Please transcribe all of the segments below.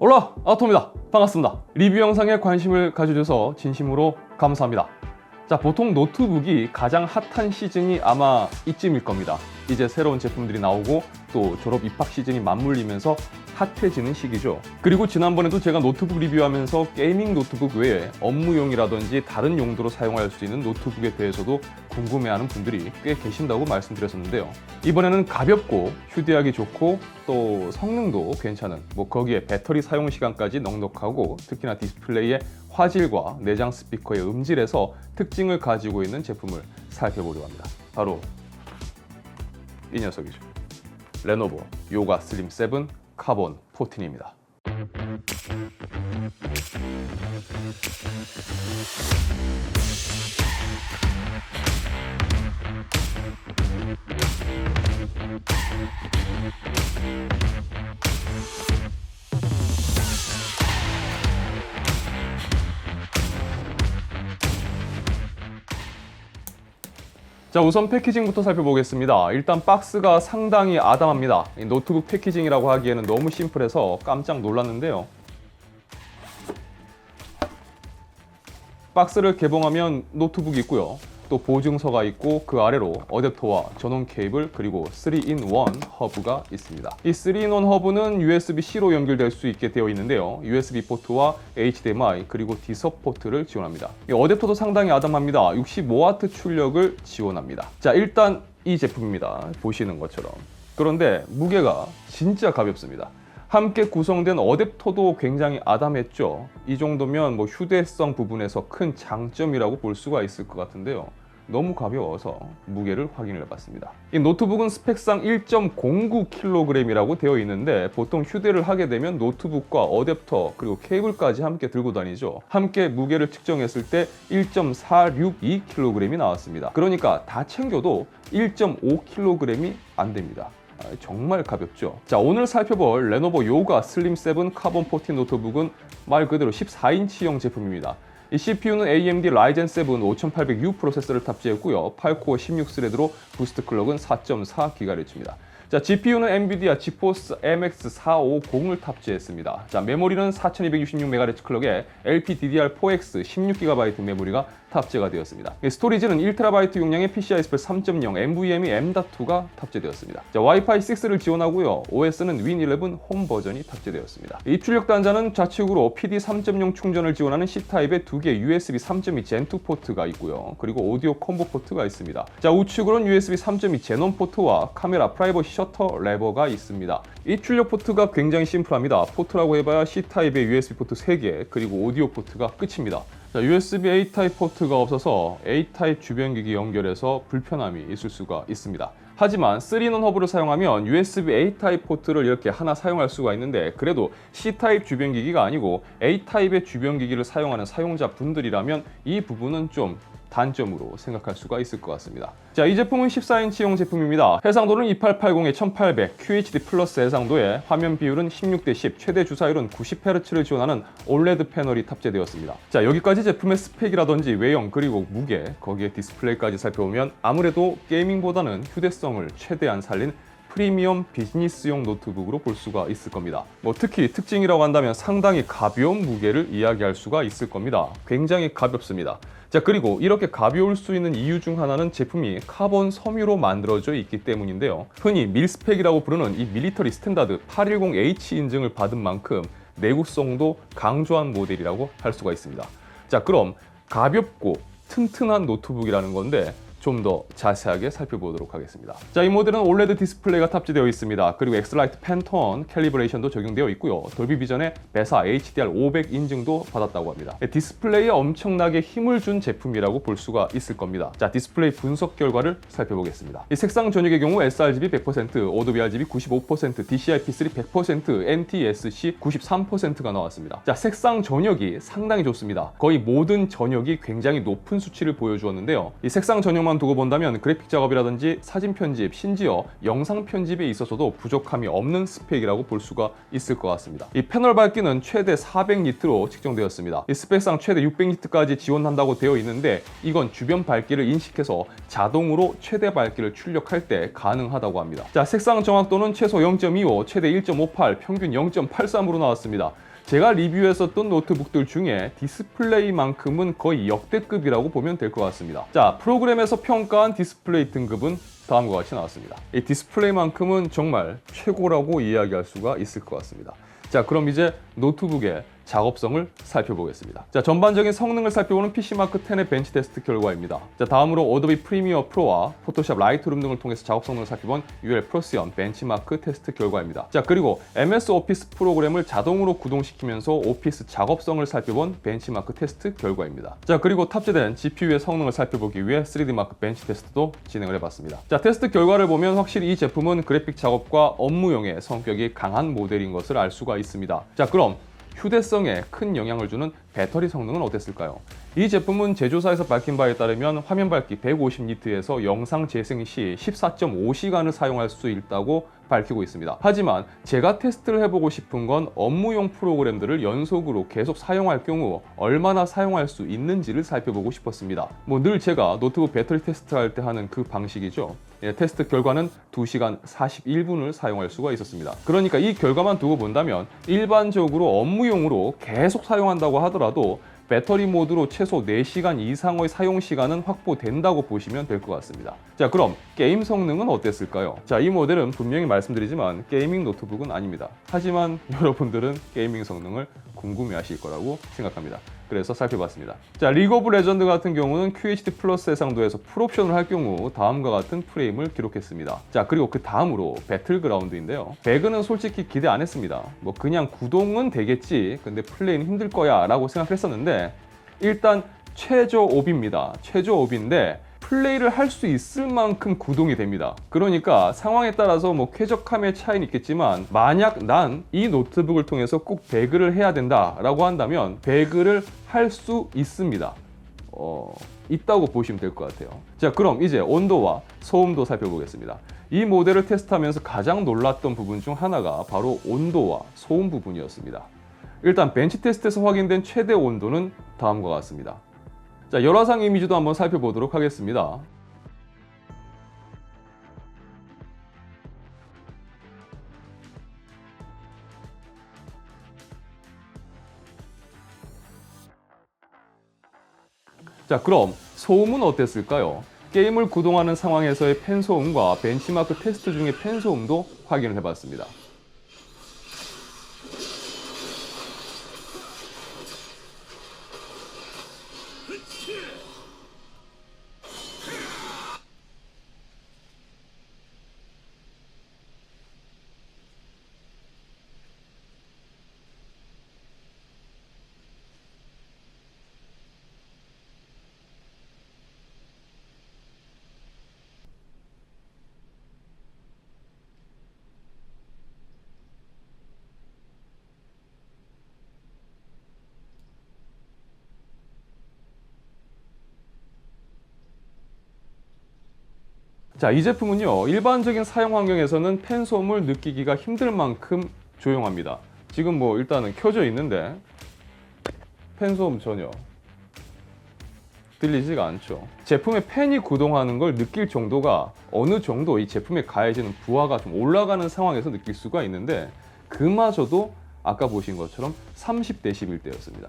올라 아토입니다. 반갑습니다. 리뷰 영상에 관심을 가져주셔서 진심으로 감사합니다. 자, 보통 노트북이 가장 핫한 시즌이 아마 이쯤일 겁니다. 이제 새로운 제품들이 나오고 또 졸업 입학 시즌이 맞물리면서 핫해지는 시기죠. 그리고 지난번에도 제가 노트북 리뷰하면서 게이밍 노트북 외에 업무용이라든지 다른 용도로 사용할 수 있는 노트북에 대해서도 궁금해하는 분들이 꽤 계신다고 말씀드렸었는데요. 이번에는 가볍고 휴대하기 좋고 또 성능도 괜찮은, 거기에 배터리 사용 시간까지 넉넉하고 특히나 디스플레이의 화질과 내장 스피커의 음질에서 특징을 가지고 있는 제품을 살펴보려고 합니다. 바로 이 녀석이죠. 레노버 요가 슬림 7 카본 14입니다. 자, 우선 패키징부터 살펴보겠습니다. 일단 박스가 상당히 아담합니다. 노트북 패키징이라고 하기에는 너무 심플해서 깜짝 놀랐는데요. 박스를 개봉하면 노트북이 있고요. 또 보증서가 있고 그 아래로 어댑터와 전원 케이블 그리고 3-in-1 허브가 있습니다. 이 3-in-1 허브는 USB-C로 연결될 수 있게 되어 있는데요. USB 포트와 HDMI 그리고 디서 포트를 지원합니다. 이 어댑터도 상당히 아담합니다. 65W 출력을 지원합니다. 자, 일단 이 제품입니다. 보시는 것처럼. 그런데 무게가 진짜 가볍습니다. 함께 구성된 어댑터도 굉장히 아담했죠. 이 정도면 휴대성 부분에서 큰 장점이라고 볼 수가 있을 것 같은데요. 너무 가벼워서 무게를 확인을 해봤습니다. 이 노트북은 스펙상 1.09kg이라고 되어 있는데 보통 휴대를 하게 되면 노트북과 어댑터 그리고 케이블까지 함께 들고 다니죠. 함께 무게를 측정했을 때 1.462kg이 나왔습니다. 그러니까 다 챙겨도 1.5kg이 안 됩니다. 정말 가볍죠. 자, 오늘 살펴볼 레노버 요가 슬림 7 카본 14 노트북은 말 그대로 14인치형 제품입니다. 이 CPU는 AMD Ryzen 7 5800U 프로세서를 탑재했고요. 8코어 16스레드로 부스트 클럭은 4.4GHz입니다. 자, GPU는 엔비디아 지포스 MX 450을 탑재했습니다. 자, 메모리는 4266MHz 클럭에 LPDDR4X 16GB 메모리가 탑재가 되었습니다. 스토리지는 1TB 용량의 PCI Express 3.0 NVMe M.2가 탑재되었습니다. 자, 와이파이 6를 지원하고요. OS는 Win11 홈 버전이 탑재되었습니다. 입출력 단자는 좌측으로 PD 3.0 충전을 지원하는 C타입의 2개 USB 3.2 Gen2 포트가 있고요. 그리고 오디오 콤보 포트가 있습니다. 자, 우측으로는 USB 3.2 제논 포트와 카메라 프라이버시 셔터 레버가 있습니다. 입출력 포트가 굉장히 심플합니다. 포트라고 해봐야 C타입의 USB 포트 3개 그리고 오디오 포트가 끝입니다. 자, USB A-타입 포트가 없어서 A-타입 주변기기 연결해서 불편함이 있을 수가 있습니다. 하지만 3-in-1 허브를 사용하면 USB A-타입 포트를 이렇게 하나 사용할 수가 있는데 그래도 C-타입 주변기기가 아니고 A-타입의 주변기기를 사용하는 사용자분들이라면 이 부분은 좀 단점으로 생각할 수가 있을 것 같습니다. 자, 이 제품은 14인치용 제품입니다. 해상도는 2880에 1800, QHD 플러스 해상도에 화면 비율은 16:10, 최대 주사율은 90Hz를 지원하는 OLED 패널이 탑재되었습니다. 자, 여기까지 제품의 스펙이라든지 외형 그리고 무게, 거기에 디스플레이까지 살펴보면 아무래도 게이밍보다는 휴대성을 최대한 살린 프리미엄 비즈니스용 노트북으로 볼 수가 있을 겁니다. 특히 특징이라고 한다면 상당히 가벼운 무게를 이야기할 수가 있을 겁니다. 굉장히 가볍습니다. 자, 그리고 이렇게 가벼울 수 있는 이유 중 하나는 제품이 카본 섬유로 만들어져 있기 때문인데요. 흔히 밀스펙이라고 부르는 이 밀리터리 스탠다드 810H 인증을 받은 만큼 내구성도 강조한 모델이라고 할 수가 있습니다. 자, 그럼 가볍고 튼튼한 노트북이라는 건데 좀 더 자세하게 살펴보도록 하겠습니다. 자, 이 모델은 OLED 디스플레이가 탑재되어 있습니다. 그리고 엑스라이트 팬톤 캘리브레이션도 적용되어 있고요. 돌비 비전의 베사 HDR500 인증도 받았다고 합니다. 디스플레이에 엄청나게 힘을 준 제품이라고 볼 수가 있을 겁니다. 자, 디스플레이 분석 결과를 살펴보겠습니다. 이 색상 전역의 경우 sRGB 100%, Adobe RGB 95%, DCI-P3 100%, NTSC 93%가 나왔습니다. 자, 색상 전역이 상당히 좋습니다. 거의 모든 전역이 굉장히 높은 수치를 보여주었는데요. 이 색상 전역만 두고 본다면 그래픽 작업이라든지 사진 편집, 심지어 영상 편집에 있어서도 부족함이 없는 스펙이라고 볼 수가 있을 것 같습니다. 이 패널 밝기는 최대 400니트로 측정되었습니다. 이 스펙상 최대 600니트까지 지원한다고 되어 있는데 이건 주변 밝기를 인식해서 자동으로 최대 밝기를 출력할 때 가능하다고 합니다. 자, 색상 정확도는 최소 0.25, 최대 1.58, 평균 0.83으로 나왔습니다. 제가 리뷰했었던 노트북들 중에 디스플레이만큼은 거의 역대급이라고 보면 될 것 같습니다. 자, 프로그램에서 평가한 디스플레이 등급은 다음과 같이 나왔습니다. 이 디스플레이만큼은 정말 최고라고 이야기할 수가 있을 것 같습니다. 자, 그럼 이제 노트북의 작업성을 살펴보겠습니다. 자, 전반적인 성능을 살펴보는 PC마크 10의 벤치 테스트 결과입니다. 자, 다음으로 어도비 프리미어 프로와 포토샵 라이트룸 등을 통해서 작업 성능을 살펴본 UL 프로시언 벤치마크 테스트 결과입니다. 자, 그리고 MS 오피스 프로그램을 자동으로 구동시키면서 오피스 작업성을 살펴본 벤치마크 테스트 결과입니다. 자, 그리고 탑재된 GPU의 성능을 살펴보기 위해 3D마크 벤치 테스트도 진행을 해봤습니다. 자, 테스트 결과를 보면 확실히 이 제품은 그래픽 작업과 업무용의 성격이 강한 모델인 것을 알 수가 있습니다. 자, 그럼 휴대성에 큰 영향을 주는 배터리 성능은 어땠을까요? 이 제품은 제조사에서 밝힌 바에 따르면 화면 밝기 150니트에서 영상 재생 시 14.5시간을 사용할 수 있다고 밝히고 있습니다. 하지만 제가 테스트를 해보고 싶은 건 업무용 프로그램들을 연속으로 계속 사용할 경우 얼마나 사용할 수 있는지를 살펴보고 싶었습니다. 늘 제가 노트북 배터리 테스트할 때 하는 그 방식이죠. 테스트 결과는 2시간 41분을 사용할 수가 있었습니다. 그러니까 이 결과만 두고 본다면 일반적으로 업무용으로 계속 사용한다고 하더라도 배터리 모드로 최소 4시간 이상의 사용 시간은 확보된다고 보시면 될 것 같습니다. 자, 그럼 게임 성능은 어땠을까요? 자, 이 모델은 분명히 말씀드리지만 게이밍 노트북은 아닙니다. 하지만 여러분들은 게이밍 성능을 궁금해하실 거라고 생각합니다. 그래서 살펴봤습니다. 자, 리그 오브 레전드 같은 경우는 QHD 플러스 해상도에서 풀옵션을 할 경우 다음과 같은 프레임을 기록했습니다. 자, 그리고 그 다음으로 배틀그라운드인데요. 배그는 솔직히 기대 안 했습니다. 그냥 구동은 되겠지, 근데 플레이는 힘들 거야 라고 생각했었는데 일단 최저 오비입니다. 최저 오비인데 플레이를 할 수 있을 만큼 구동이 됩니다. 그러니까 상황에 따라서 쾌적함의 차이는 있겠지만 만약 난 이 노트북을 통해서 꼭 배그를 해야 된다 라고 한다면 배그를 할 수 있습니다. 있다고 보시면 될 것 같아요. 자, 그럼 이제 온도와 소음도 살펴보겠습니다. 이 모델을 테스트하면서 가장 놀랐던 부분 중 하나가 바로 온도와 소음 부분이었습니다. 일단 벤치 테스트에서 확인된 최대 온도는 다음과 같습니다. 자, 열화상 이미지도 한번 살펴보도록 하겠습니다. 자, 그럼 소음은 어땠을까요? 게임을 구동하는 상황에서의 팬 소음과 벤치마크 테스트 중의 팬 소음도 확인을 해봤습니다. 자, 이 제품은요, 일반적인 사용 환경에서는 팬 소음을 느끼기가 힘들 만큼 조용합니다. 지금 일단은 켜져 있는데 팬 소음 전혀 들리지가 않죠. 제품의 팬이 구동하는 걸 느낄 정도가 어느 정도 이 제품에 가해지는 부하가 좀 올라가는 상황에서 느낄 수가 있는데 그마저도 아까 보신 것처럼 30dB대였습니다.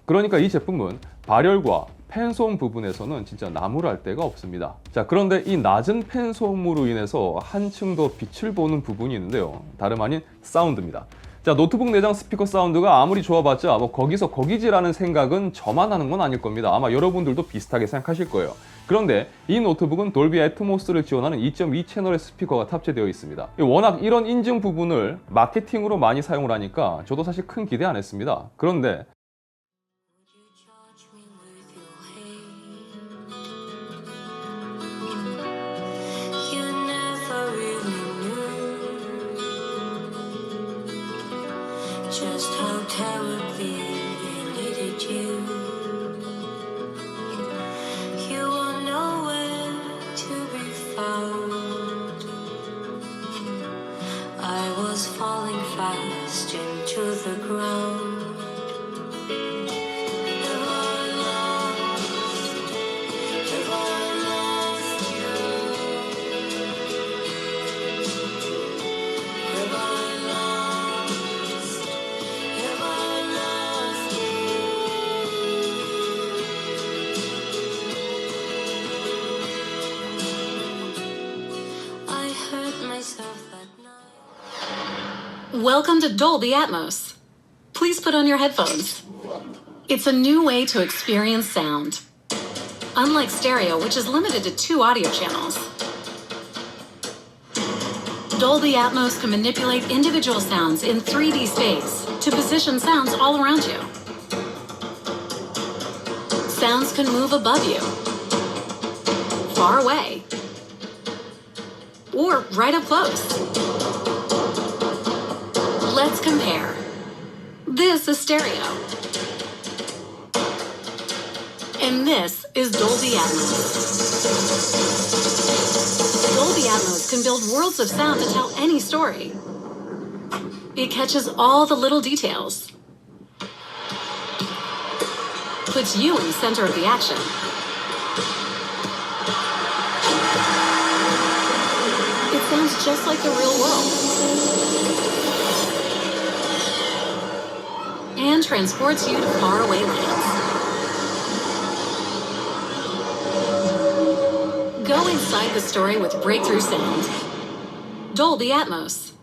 그러니까 이 제품은 발열과 팬 소음 부분에서는 진짜 나무랄 데가 없습니다. 자, 그런데 이 낮은 팬 소음으로 인해서 한층 더 빛을 보는 부분이 있는데요. 다름 아닌 사운드입니다. 자, 노트북 내장 스피커 사운드가 아무리 좋아봤자 거기서 거기지라는 생각은 저만 하는 건 아닐 겁니다. 아마 여러분들도 비슷하게 생각하실 거예요. 그런데 이 노트북은 돌비 애트모스를 지원하는 2.2 채널의 스피커가 탑재되어 있습니다. 워낙 이런 인증 부분을 마케팅으로 많이 사용을 하니까 저도 사실 큰 기대 안 했습니다. 그런데 Just how terribly I needed you. You were nowhere to be found. I was falling fast into the ground. Have I Welcome to Dolby Atmos. Please put on your headphones. It's a new way to experience sound. Unlike stereo, which is limited to 2 audio channels, Dolby Atmos can manipulate individual sounds in 3D space to position sounds all around you. Sounds can move above you, far away, or right up close. Let's compare. This is stereo. And this is Dolby Atmos. Dolby Atmos can build worlds of sound to tell any story. It catches all the little details, puts you in the center of the action. It sounds just like the real world. And transports you to faraway lands. Go inside the story with breakthrough sound. Dolby Atmos.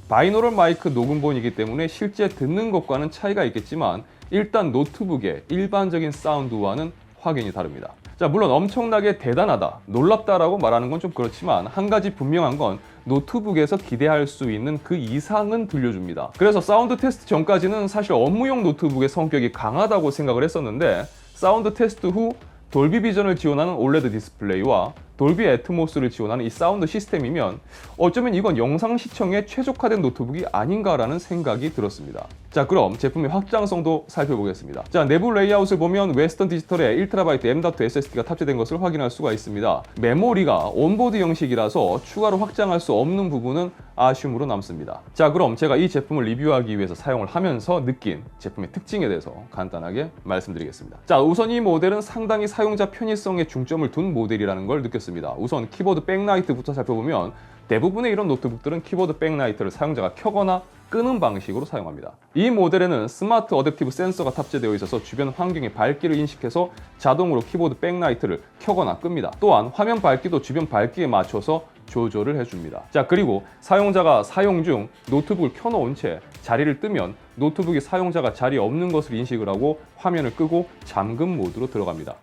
바이노럴 마이크 녹음본이기 때문에 실제 듣는 것과는 차이가 있겠지만 일단 노트북의 일반적인 사운드와는 확연히 다릅니다. 자, 물론 엄청나게 대단하다, 놀랍다라고 말하는 건 좀 그렇지만 한 가지 분명한 건 노트북에서 기대할 수 있는 그 이상은 들려줍니다. 그래서 사운드 테스트 전까지는 사실 업무용 노트북의 성격이 강하다고 생각을 했었는데 사운드 테스트 후 돌비 비전을 지원하는 올레드 디스플레이와 돌비 애트모스를 지원하는 이 사운드 시스템이면 어쩌면 이건 영상 시청에 최적화된 노트북이 아닌가라는 생각이 들었습니다. 자, 그럼 제품의 확장성도 살펴보겠습니다. 자, 내부 레이아웃을 보면 웨스턴 디지털에 1TB M.2 SSD가 탑재된 것을 확인할 수가 있습니다. 메모리가 온보드 형식이라서 추가로 확장할 수 없는 부분은 아쉬움으로 남습니다. 자, 그럼 제가 이 제품을 리뷰하기 위해서 사용을 하면서 느낀 제품의 특징에 대해서 간단하게 말씀드리겠습니다. 자, 우선 이 모델은 상당히 사용자 편의성에 중점을 둔 모델이라는 걸 느꼈습니다. 우선 키보드 백라이트부터 살펴보면 대부분의 이런 노트북들은 키보드 백라이트를 사용자가 켜거나 끄는 방식으로 사용합니다. 이 모델에는 스마트 어댑티브 센서가 탑재되어 있어서 주변 환경의 밝기를 인식해서 자동으로 키보드 백라이트를 켜거나 끕니다. 또한 화면 밝기도 주변 밝기에 맞춰서 조절을 해줍니다. 자, 그리고 사용자가 사용 중 노트북을 켜놓은 채 자리를 뜨면 노트북이 사용자가 자리에 없는 것을 인식을 하고 화면을 끄고 잠금 모드로 들어갑니다.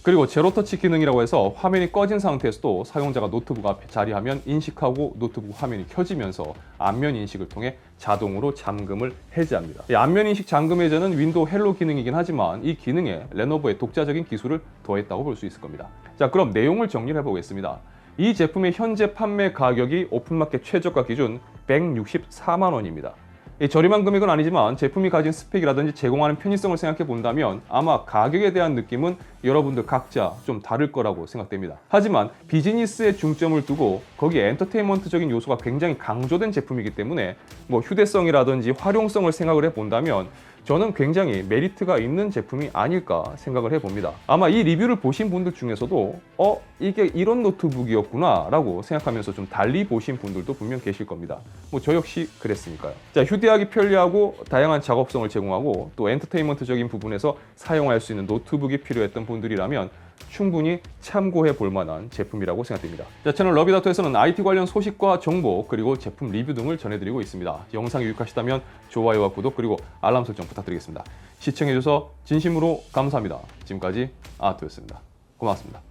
그리고 제로터치 기능이라고 해서 화면이 꺼진 상태에서도 사용자가 노트북 앞에 자리하면 인식하고 노트북 화면이 켜지면서 안면 인식을 통해 자동으로 잠금을 해제합니다. 이 안면 인식 잠금 해제는 윈도우 헬로 기능이긴 하지만 이 기능에 레노버의 독자적인 기술을 더했다고 볼 수 있을 겁니다. 자, 그럼 내용을 정리를 해보겠습니다. 이 제품의 현재 판매 가격이 오픈마켓 최저가 기준 164만 원입니다. 저렴한 금액은 아니지만 제품이 가진 스펙이라든지 제공하는 편의성을 생각해 본다면 아마 가격에 대한 느낌은 여러분들 각자 좀 다를 거라고 생각됩니다. 하지만 비즈니스에 중점을 두고 거기에 엔터테인먼트적인 요소가 굉장히 강조된 제품이기 때문에 뭐 휴대성이라든지 활용성을 생각을 해 본다면 저는 굉장히 메리트가 있는 제품이 아닐까 생각을 해봅니다. 아마 이 리뷰를 보신 분들 중에서도 이게 이런 노트북이었구나 라고 생각하면서 좀 달리 보신 분들도 분명 계실 겁니다. 뭐 저 역시 그랬으니까요. 자, 휴대하기 편리하고 다양한 작업성을 제공하고 또 엔터테인먼트적인 부분에서 사용할 수 있는 노트북이 필요했던 분들이라면 충분히 참고해 볼 만한 제품이라고 생각됩니다. 자, 채널 러비닥터에서는 IT 관련 소식과 정보 그리고 제품 리뷰 등을 전해드리고 있습니다. 영상이 유익하시다면 좋아요와 구독 그리고 알람 설정 부탁드리겠습니다. 시청해주셔서 진심으로 감사합니다. 지금까지 아토였습니다. 고맙습니다.